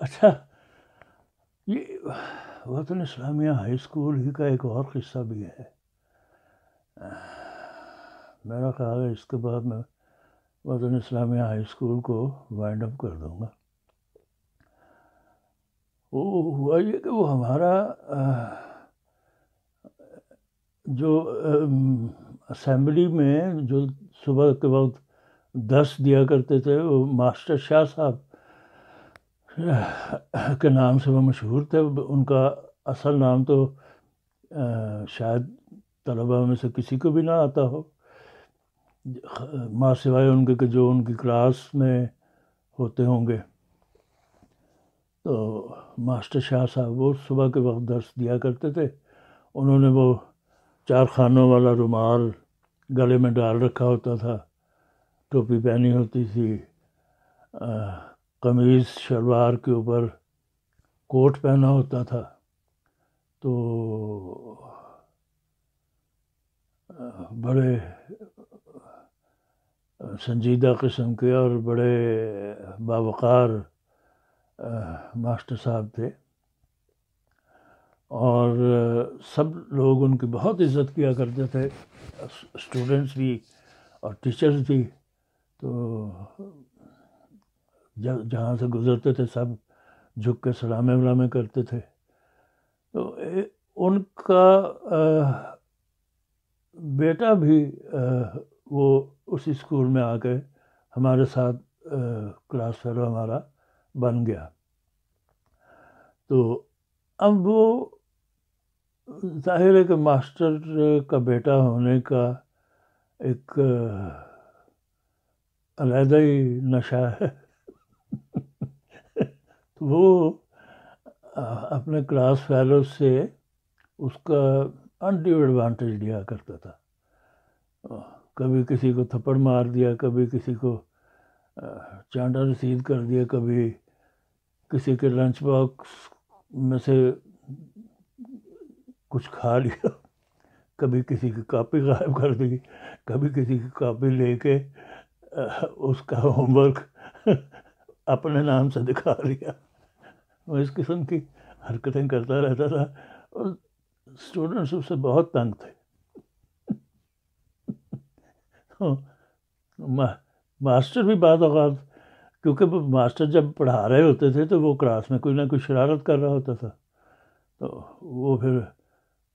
اچھا، یہ وطن اسلامیہ ہائی اسکول ہی کا ایک اور قصہ بھی ہے. میرا خیال ہے اس کے بعد میں وطن اسلامیہ ہائی اسکول کو وائنڈ اپ کر دوں گا. وہ ہوا یہ کہ وہ ہمارا جو اسمبلی میں جو صبح کے وقت 10 دیا کرتے تھے، وہ ماسٹر شاہ صاحب کے نام سے وہ مشہور تھے. ان کا اصل نام تو شاید طلباء میں سے کسی کو بھی نہ آتا ہو، ماں سوائے ان کے کہ جو ان کی کلاس میں ہوتے ہوں گے. تو ماسٹر شاہ صاحب وہ صبح کے وقت درس دیا کرتے تھے. انہوں نے وہ 4 خانوں والا رومال گلے میں ڈال رکھا ہوتا تھا، ٹوپی پہنی ہوتی تھی، قمیض شلوار کے اوپر کوٹ پہنا ہوتا تھا. تو بڑے سنجیدہ قسم کے اور بڑے باوقار ماسٹر صاحب تھے، اور سب لوگ ان کی بہت عزت کیا کرتے تھے، اسٹوڈنٹس بھی اور ٹیچرز بھی. تو جہاں سے گزرتے تھے سب جھک کے سلامے ولامے کرتے تھے. تو ان کا بیٹا بھی وہ اسی اسکول میں آ کے ہمارے ساتھ کلاس فیلو ہمارا بن گیا. تو اب وہ ظاہر ہے کہ ماسٹر کا بیٹا ہونے کا ایک علیحدہ ہی نشہ ہے. وہ اپنے کلاس فیلو سے اس کا انڈیو ایڈوانٹیج لیا کرتا تھا. کبھی کسی کو تھپڑ مار دیا، کبھی کسی کو چانڈا رسید کر دیا، کبھی کسی کے لنچ باکس میں سے کچھ کھا لیا، کبھی کسی کی کاپی غائب کر دی، کبھی کسی کی کاپی لے کے اس کا ہوم ورک اپنے نام سے دکھا لیا. وہ اس قسم کی حرکتیں کرتا رہتا تھا، اور اسٹوڈنٹس اس سے بہت تنگ تھے. ماسٹر بھی بعض اوقات، کیونکہ ماسٹر جب پڑھا رہے ہوتے تھے تو وہ کلاس میں کوئی نہ کوئی شرارت کر رہا ہوتا تھا. تو وہ پھر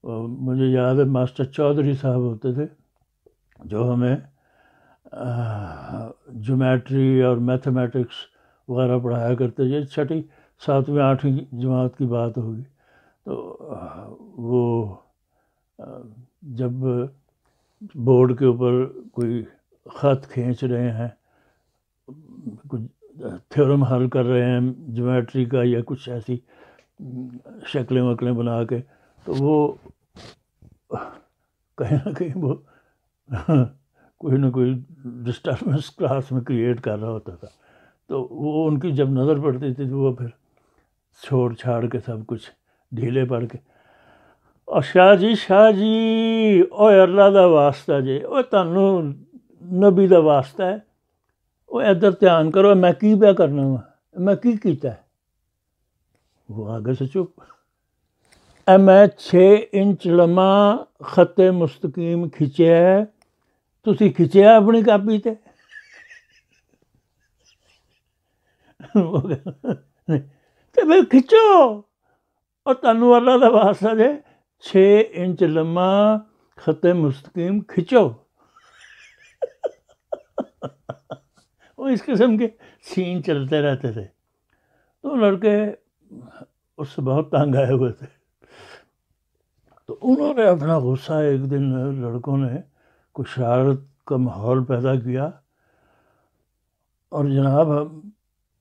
مجھے یاد ہے ماسٹر چودھری صاحب ہوتے تھے جو ہمیں جیومیٹری اور میتھمیٹکس وغیرہ پڑھایا کرتے. یہ 6ٹھی 7ویں 8ویں جماعت کی بات ہوگی. تو وہ جب بورڈ کے اوپر کوئی خط کھینچ رہے ہیں، کچھ تھیورم حل کر رہے ہیں جیومیٹری کا یا کچھ ایسی شکلیں وکلیں بنا کے، تو وہ کہیں نہ کہیں وہ کوئی نہ کوئی ڈسٹربنس کلاس میں کریٹ کر رہا ہوتا تھا. تو وہ ان کی جب نظر پڑتی تھی تو وہ پھر چھوڑ چھاڑ کے سب کچھ ڈھیلے پڑ کے، اور شاہ جی اوے اللہ دا واسطہ جی، اوے تانوں نبی دا واسطہ ہے، اوے ادھر دھیان کرو، میں کی پیا کرنا وا، میں کی کیتا ہے. وہ آگے سے چپ. میں 6 انچ لما خط مستقیم کھچیا ہے، تسی کھچیا اپنی کاپی تے. تے میں کھچو، اور تانوں اللہ دا واسطہ جے 6 انچ لما خط مستقیم کھچو. وہ اس قسم کے سین چلتے رہتے تھے. تو لڑکے اس سے بہت تنگ آئے ہوئے تھے. تو انہوں نے اپنا غصہ ایک دن لڑکوں نے کوئی شرارت کا ماحول پیدا کیا، اور جناب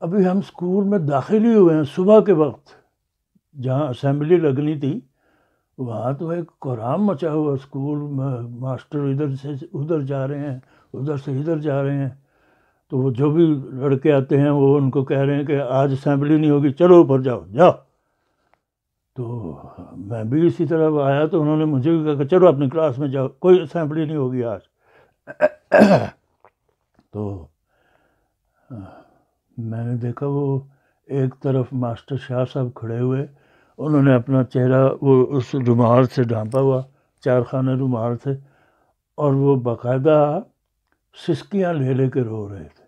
ابھی ہم اسکول میں داخل ہی ہوئے ہیں صبح کے وقت، جہاں اسمبلی لگنی تھی وہاں تو ایک کوہرام مچا ہوا اسکول میں، ماسٹر ادھر سے ادھر جا رہے ہیں، ادھر سے ادھر جا رہے ہیں. تو وہ جو بھی لڑکے آتے ہیں وہ ان کو کہہ رہے ہیں کہ آج اسمبلی نہیں ہوگی، چلو اوپر جاؤ جاؤ. تو میں بھی اسی طرح آیا تو انہوں نے مجھے بھی کہا کہ چلو اپنی کلاس میں جاؤ، کوئی اسمبلی نہیں ہوگی آج. تو میں نے دیکھا وہ ایک طرف ماسٹر شاہ صاحب کھڑے ہوئے، انہوں نے اپنا چہرہ وہ اس رومال سے ڈھانپا ہوا، 4 خانے رومال سے، اور وہ باقاعدہ سسکیاں لے لے کے رو رہے تھے۔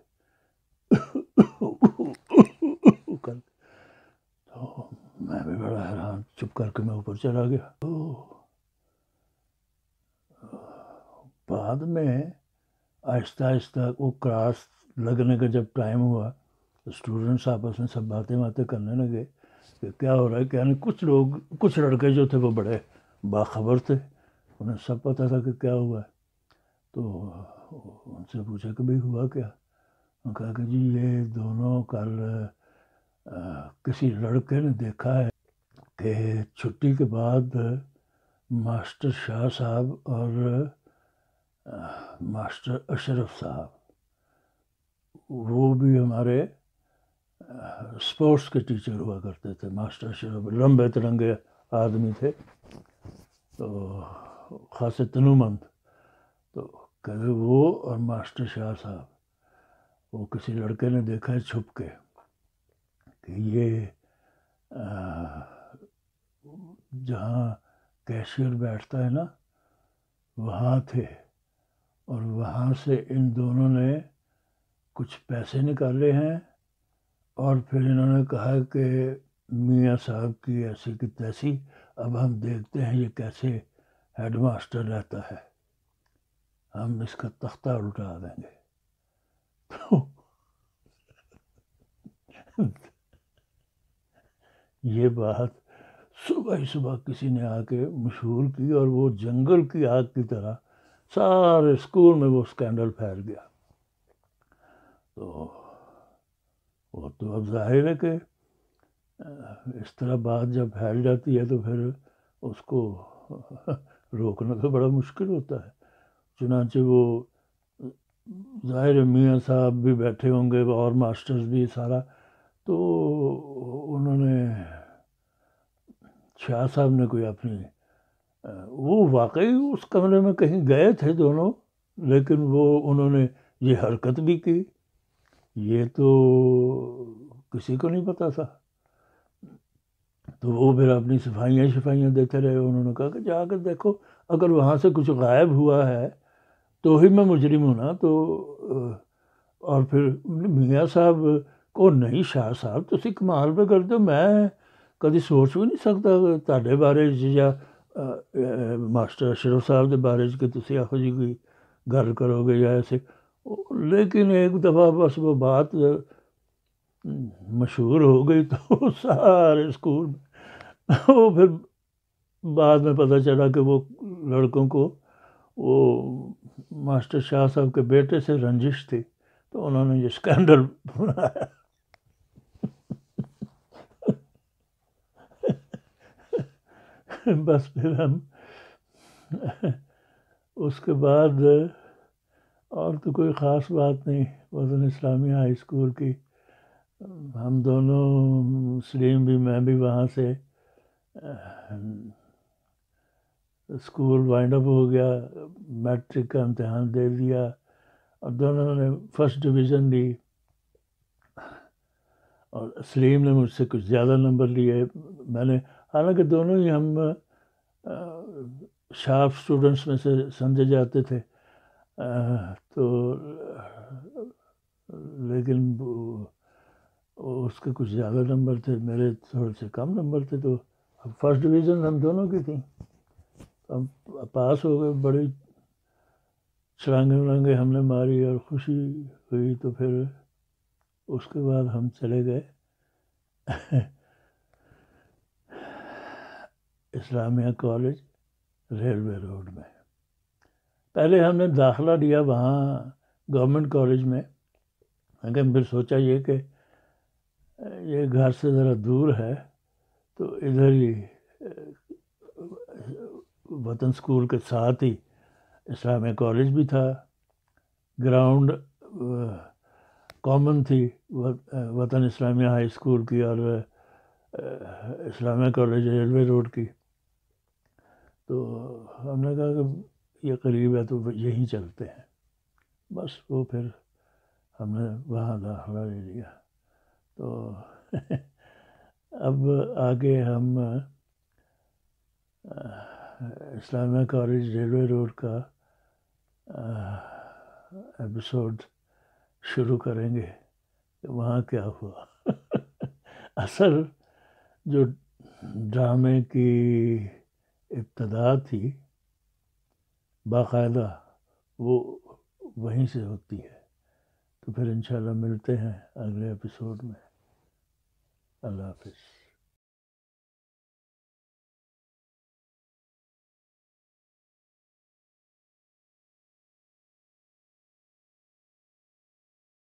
تو میں بھی بڑا حیران، چپ کر کے میں اوپر چلا گیا۔ بعد میں آہستہ آہستہ وہ کلاس لگنے کا جب ٹائم ہوا تو اسٹوڈنٹس آپس میں سب باتیں کرنے لگے کہ کیا ہو رہا ہے کیا نہیں۔ کچھ لڑکے جو تھے وہ بڑے باخبر تھے، انہیں سب پتہ تھا کہ کیا ہوا ہے، تو ان سے پوچھا کہ بھئی ہوا کیا؟ انہوں نے کہا کہ جی یہ دونوں کل کسی لڑکے نے دیکھا ہے کہ چھٹی کے بعد ماسٹر شاہ صاحب اور ماسٹر اشرف صاحب، وہ بھی ہمارے اسپورٹس کے ٹیچر ہوا کرتے تھے، ماسٹر اشرف لمبے ترنگے آدمی تھے، تو خاصے تنومند، تو کہ وہ اور ماسٹر شاہ صاحب، وہ کسی لڑکے نے دیکھا ہے چھپ کے کہ یہ جہاں کیشیئر بیٹھتا ہے نا وہاں تھے، اور وہاں سے ان دونوں نے کچھ پیسے نکالے ہیں، اور پھر انہوں نے کہا کہ میاں صاحب کی ایسی کی تیسی، اب ہم دیکھتے ہیں یہ کیسے ہیڈ ماسٹر رہتا ہے، ہم اس کا تختہ الٹا دیں گے۔ تو یہ بات صبح ہی صبح کسی نے آ کے مشہور کی، اور وہ جنگل کی آگ کی طرح سارے اسکول میں وہ اسکینڈل پھیل گیا۔ تو وہ تو اب ظاہر ہے کہ اس طرح بات جب پھیل جاتی ہے تو پھر اس کو روکنا تو بڑا مشکل ہوتا ہے۔ چنانچہ وہ ظاہر میاں صاحب بھی بیٹھے ہوں گے اور ماسٹرز بھی سارا، تو انہوں نے شاہ صاحب نے کوئی اپنی وہ واقعی اس کمرے میں کہیں گئے تھے دونوں، لیکن وہ انہوں نے یہ حرکت بھی کی، یہ تو کسی کو نہیں پتا تھا۔ تو وہ پھر اپنی صفائیاں دیتے رہے۔ انہوں نے کہا کہ جا کر دیکھو، اگر وہاں سے کچھ غائب ہوا ہے تو ہی میں مجرم ہوں نا۔ تو اور پھر میاں صاحب کو نہیں شاہ صاحب تسی کمال پہ کر دو، میں کدی سوچ بھی نہیں سکتا تہاڈے بارے یا ماسٹر اشرف صاحب دے بارے کہ تسی آخو جی کوئی گل کرو گے یا ایسے۔ لیکن ایک دفعہ بس وہ بات مشہور ہو گئی تو سارے اسکول میں وہ پھر بعد میں پتہ چلا کہ وہ لڑکوں کو وہ ماسٹر شاہ صاحب کے بیٹے سے رنجش تھی، تو انہوں نے یہ اسکینڈل بنایا۔ بس پھر ہم اس کے بعد اور تو کوئی خاص بات نہیں وطن اسلامیہ ہائی اسکول کی۔ ہم دونوں، سلیم بھی میں بھی، وہاں سے اسکول وائنڈ اپ ہو گیا، میٹرک کا امتحان دے دیا اور دونوں نے فرسٹ ڈویژن لی، اور سلیم نے مجھ سے کچھ زیادہ نمبر لیے۔ میں نے حالانکہ دونوں ہی ہم شارپ اسٹوڈنٹس میں سے سمجھے جاتے تھے، تو لیکن اس کے کچھ زیادہ نمبر تھے، میرے تھوڑے سے کم نمبر تھے، تو فرسٹ ڈویژن ہم دونوں کی تھیں، ہم پاس ہو گئے۔ بڑی چھلانگے ہم نے ماری اور خوشی ہوئی۔ تو پھر اس کے بعد ہم چلے گئے اسلامیہ کالج ریلوے روڈ میں۔ پہلے ہم نے داخلہ لیا وہاں گورنمنٹ کالج میں، لیکن پھر سوچا یہ کہ یہ گھر سے ذرا دور ہے، تو ادھر ہی وطن اسکول کے ساتھ ہی اسلامیہ کالج بھی تھا، گراؤنڈ کامن تھی وطن اسلامیہ ہائی اسکول کی اور اسلامیہ کالج ریلوے روڈ کی۔ تو ہم نے کہا کہ یہ قریب ہے تو یہیں چلتے ہیں، بس وہ پھر ہم نے وہاں داخلہ لے لیا۔ تو اب آگے ہم اسلامیہ کالج ریلوے روڈ کا ایپیسوڈ شروع کریں گے کہ وہاں کیا ہوا. اصل جو ڈرامے کی ابتدا تھی باقاعدہ وہ وہیں سے ہوتی ہے. تو پھر انشاءاللہ ملتے ہیں اگلے ایپیسوڈ میں. اللہ حافظ.